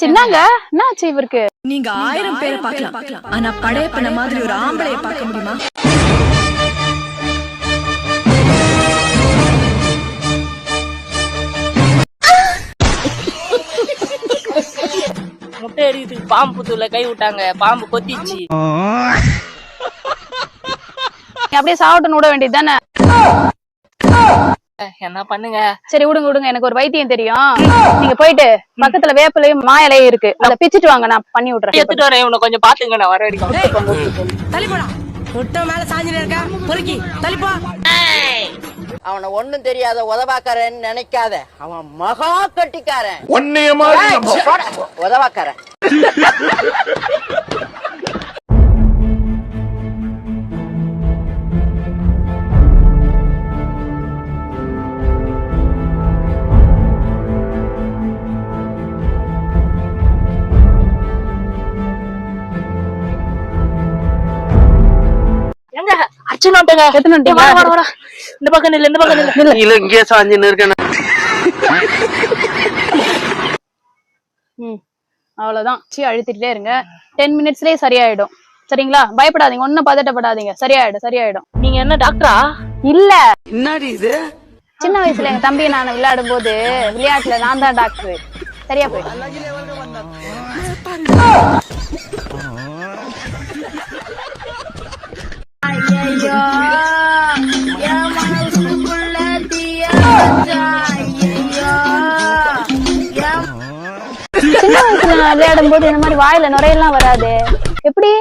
என்னாச்சு என்னங்க என்னாச்சு இவருக்கு? நீங்க 1000 பேரை பார்க்கலாம், ஆனா படையப்பன மாதிரி ஒரு ஆம்பளைய பார்க்க முடியுமா? முட்டை அடிக்கிறதுக்கு பாம்பு புத்துல கை விட்டாங்க, பாம்பு கொத்திச்சு. அப்படியே சாப்பிட்டு விட வேண்டியது தானே. என்ன பண்ணுங்க? சரி விடுங்க விடுங்க, எனக்கு ஒரு வைத்தியம் தெரியும். நீங்க போயிட்டு பக்கத்துல வேப்பிலையும் மா இலையும் இருக்கு, அதை பிச்சுட்டு வாங்க, நான் பண்ணி விடுறேன். எடுத்துட்டு வரேன், இவனை கொஞ்சம் பாத்துங்க, நான் வர வரைக்கும். அவனை ஒண்ணும் தெரியாத உதவாக்காரன்னு நினைக்காத, அவன் மகா கட்டிக்காரன். உதவாக்காரன். இந்த பக்கம் இல்ல, இந்த பக்கம் இல்ல, இங்கே சாஞ்சின்னு இருக்கேன். அவ்வளவுதான், அழுத்திட்டே இருங்க. 10 மினிட்ஸ்லயே சரியாயிடும். சரிங்களா? பயப்படாதீங்க, ஒன்னும் பதட்டப்படாதீங்க, சரியாயிடும் சரியாயிடும். நீங்க என்ன டாக்டரா? இல்ல, என்னடி இது? சின்ன வயசுல எங்க தம்பி நான் விளையாடும் போது விளையாட்டுல நான் தான் டாக்டர். சரியா போயிடும். சின்ன வயசுல நான் விளையாடும் போது இந்த மாதிரி வாயில நுரையெல்லாம் வராது. எப்படி?